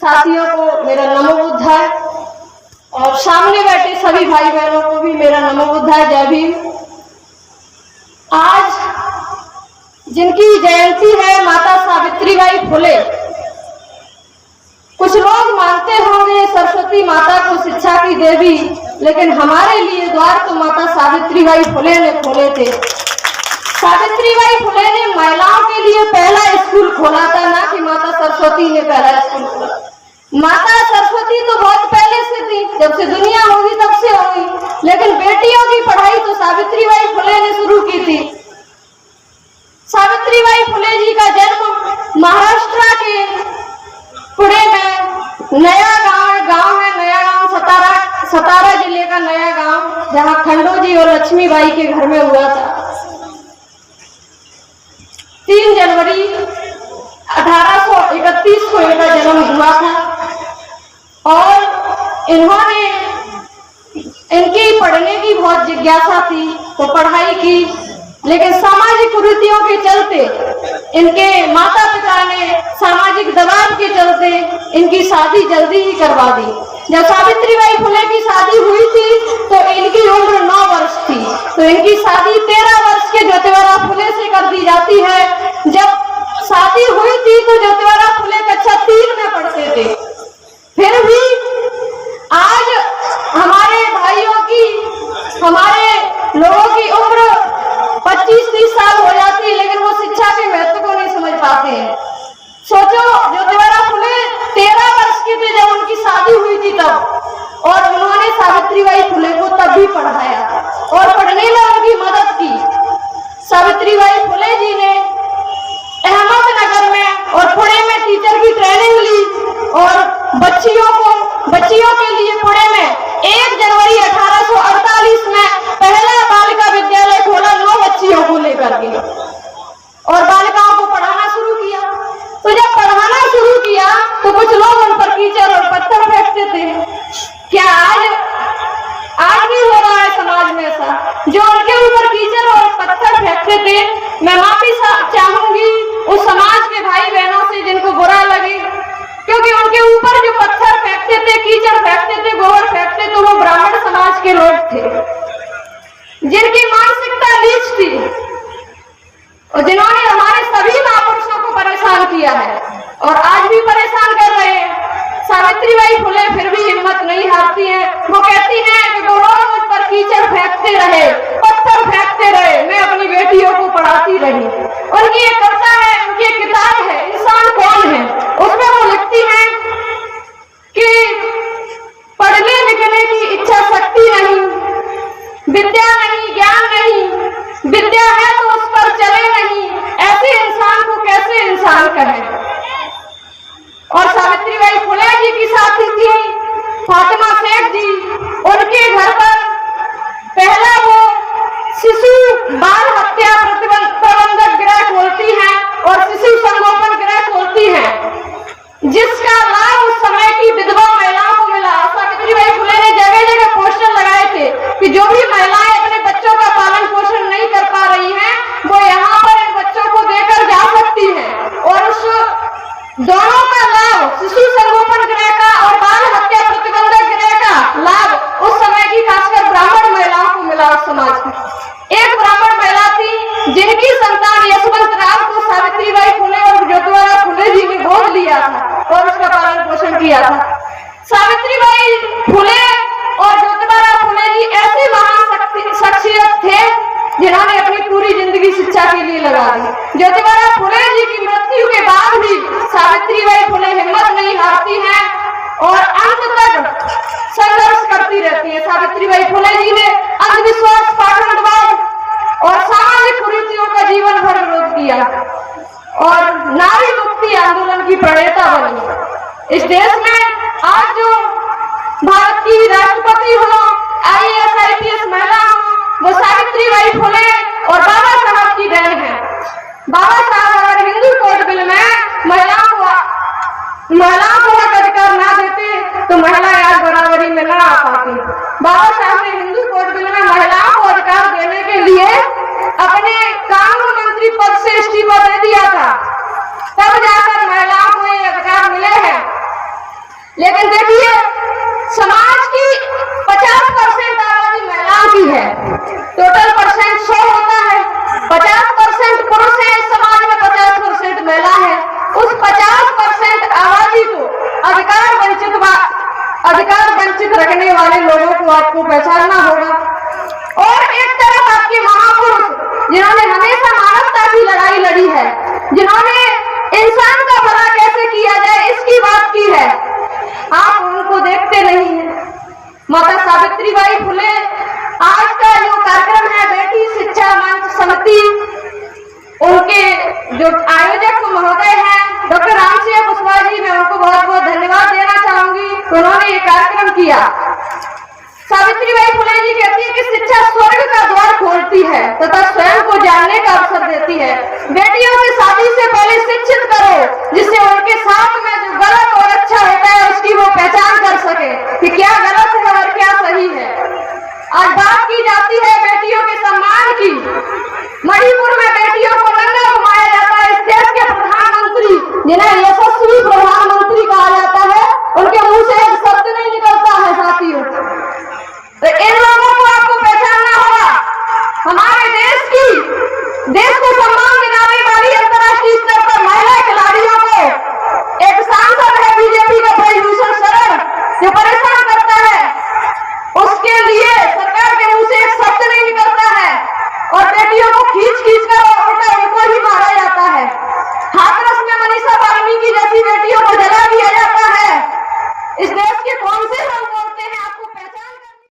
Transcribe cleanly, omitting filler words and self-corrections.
साथियों को मेरा नमो बुद्धाय और सामने बैठे सभी भाई बहनों को भी मेरा नमो बुद्धाय, जय भीम। आज जिनकी जयंती है माता सावित्रीबाई फुले, कुछ लोग मानते होंगे सरस्वती माता को शिक्षा की देवी, लेकिन हमारे लिए द्वार तो माता सावित्रीबाई फुले ने खोले थे। सावित्रीबाई फुले ने महिलाओं के लिए पहला स्कूल खोला था, ना कि माता सरस्वती ने पहला स्कूल खोला। माता सरस्वती तो बहुत पहले से थी, जब से दुनिया होगी तब से होगी, लेकिन बेटियों की पढ़ाई तो सावित्रीबाई फुले ने शुरू की थी। सावित्रीबाई फुले जी का जन्म महाराष्ट्र के पुणे में नया गांव है, नया गांव सतारा जिले का नया गांव, जहां खंडोजी और लक्ष्मीबाई के घर में हुआ था। 3 जनवरी 1831 को इनका जन्म हुआ था और इनकी पढ़ने की बहुत जिज्ञासा थी तो पढ़ाई की, लेकिन सामाजिक कुरीतियों के चलते इनके माता पिता ने सामाजिक दबाव के चलते इनकी शादी जल्दी ही करवा दी। जब सावित्रीबाई फुले की शादी हुई थी तो इनकी उम्र 9 वर्ष थी, तो इनकी शादी 13 वर्ष के ज्योतिबा फुले से कर दी जाती है। जब शादी हुई थी तो ज्योतिबा फुले कक्षा 3 में पढ़ते थे। फिर भी आज हमारे भाइयों की, हमारे लोगों की उम्र 25-30 साल हो जाती है, लेकिन वो शिक्षा के महत्व को नहीं समझ पाते हैं। सोचो, ज्योतिबा फुले 13 वर्ष की थे जब उनकी शादी हुई थी तब, और उन्होंने सावित्रीबाई फुले को तब भी पढ़ाया और पढ़ने में उनकी मदद की। सावित्रीबाई फुले जी ने अहमदनगर में और पुणे में टीचर की ट्रेनिंग ली और बच्चियों के लिए पुणे में 1 जनवरी 1848 में पहला बालिका विद्यालय खोला 9 बच्चियों को लेकर के, और बालिकाओं को पढ़ाना शुरू किया। तो जब पढ़ाना शुरू किया तो कुछ लोग उन पर कीचड़ और पत्थर फेंकते थे। क्या आज भी हो रहा है समाज में ऐसा? जो उनके ऊपर कीचड़ और पत्थर फेंकते थे, मैं माफी चाहूंगी उस समाज के भाई बहनों से जिनको बुरा लगे, क्योंकि उनके ऊपर जो पत्थर फेंकते थे, कीचड़ फेंकते थे, गोबर फेंकते थे, वो ब्राह्मण समाज के लोग थे जिनकी मानसिकता नीच थी और जिन्होंने हमारे सभी महापुरुषों को परेशान किया है और आज भी परेशान कर रहे हैं। सावित्रीबाई फुले फिर भी हिम्मत नहीं हारती हैं। वो कहती हैं कि वो लोग मुझ पर कीचड़ फेंकते रहे, पत्थर फेंकते रहे, मैं अपनी बेटियों को पढ़ाती रही। उनकी एक कविता है, उनकी एक किताब है, इंसान कौन है, उसमें वो लिखती हैं कि पढ़ने लिखने की इच्छा शक्ति नहीं, विद्या नहीं, ज्ञान नहीं, विद्या है तो उस पर चले नहीं, ऐसे इंसान को कैसे इंसान कहें। और सावित्रीबाई फुले जी की साथी थी फातिमा शेख जी, उनके घर पर पहला वो शिशु बाल हत्या प्रबंधक गृह खोलती हैं और शिशु संगोपन गृह खोलती हैं, जिसका लाभ उस समय की विधवा महिलाओं को मिला। सावित्रीबाई फुले ने जगह जगह पोस्टर लगाए थे कि जो भी महिलाएं अपने बच्चों का पालन पोषण नहीं कर पा रही हैं, वो यहाँ पर इन बच्चों को देकर जा सकती हैं। और उस दोनों का लाभ, शिशु संगोपन गृह का और बाल हत्या प्रतिबंधक गृह का लाभ उस समय की खासकर ब्राह्मण महिलाओं को मिला। उस समाज की एक ब्राह्मण महिला थी जिनकी संतान यशवंत राव को सावित्रीबाई फुले और ज्योतिबा फुले जी ने गोद लिया था और उसका पालन पोषण किया था। सावित्रीबाई फुले और ज्योतिबा फुले जी ऐसे महान शख्सियत थे जिन्होंने अपनी पूरी जिंदगी शिक्षा के लिए लगा दी। ज्योतिबा फुले जी की मृत्यु के बाद भी सावित्रीबाई फुले हिम्मत नहीं हारती हैं और अंत तक संघर्ष करती रहती है। सावित्रीबाई फुले जी ने अंधविश्वास, पाखंडवाद और सामाजिक कुरीतियों का जीवन भर विरोध किया और नारी मुक्ति आंदोलन की प्रणेता बनी। इस देश में आज जो भारत की राष्ट्रपति हो, IAS IPS महिला हो, वो सावित्रीबाई फुले और बाबा साहब की देन है। बाबा साहब अगर हिंदू कोड बिल में महिलाओं को अधिकार ना देते तो महिलाएं आज बराबरी में ना आ पाती। बाबा साहब ने हिंदू कोड बिल में महिलाओं को अधिकार देने के लिए अपने कानून मंत्री पद से इस्तीफा दे दिया था, तब जाकर महिलाओं को ये अधिकार मिले हैं। लेकिन देखिए समाज की 50% आबादी महिलाओं की है। टोटल परसेंट 100 होता है, 50% पुरुष है समाज में, 50% महिला है। उस 50% आबादी को अधिकार वंचित रखने वाले लोगों को आपको पहचानना होगा। और एक तरफ आपके महापुरुष जिन्होंने हमेशा मानवता की लड़ाई लड़ी है, जिन्होंने इंसान का भला कैसे किया जाए इसकी बात की है, आप उनको देखते नहीं हैं। माता सावित्रीबाई फुले, आज का जो कार्यक्रम है बेटी शिक्षा मंच समिति, उनके जो आयोजक महोदय हैं डॉक्टर रामसिंह कुशवाहा जी, मैं उनको बहुत बहुत धन्यवाद देना चाहूंगी। उन्होंने ये कार्यक्रम किया। सावित्रीबाई फुले जी कहती है कि शिक्षा स्वर्ग का द्वार खोलती है तथा स्वयं को जानने का अवसर देती है। बेटियों की शादी से पहले शिक्षित करो, जिससे उनके साथ में जो गलत और अच्छा होगा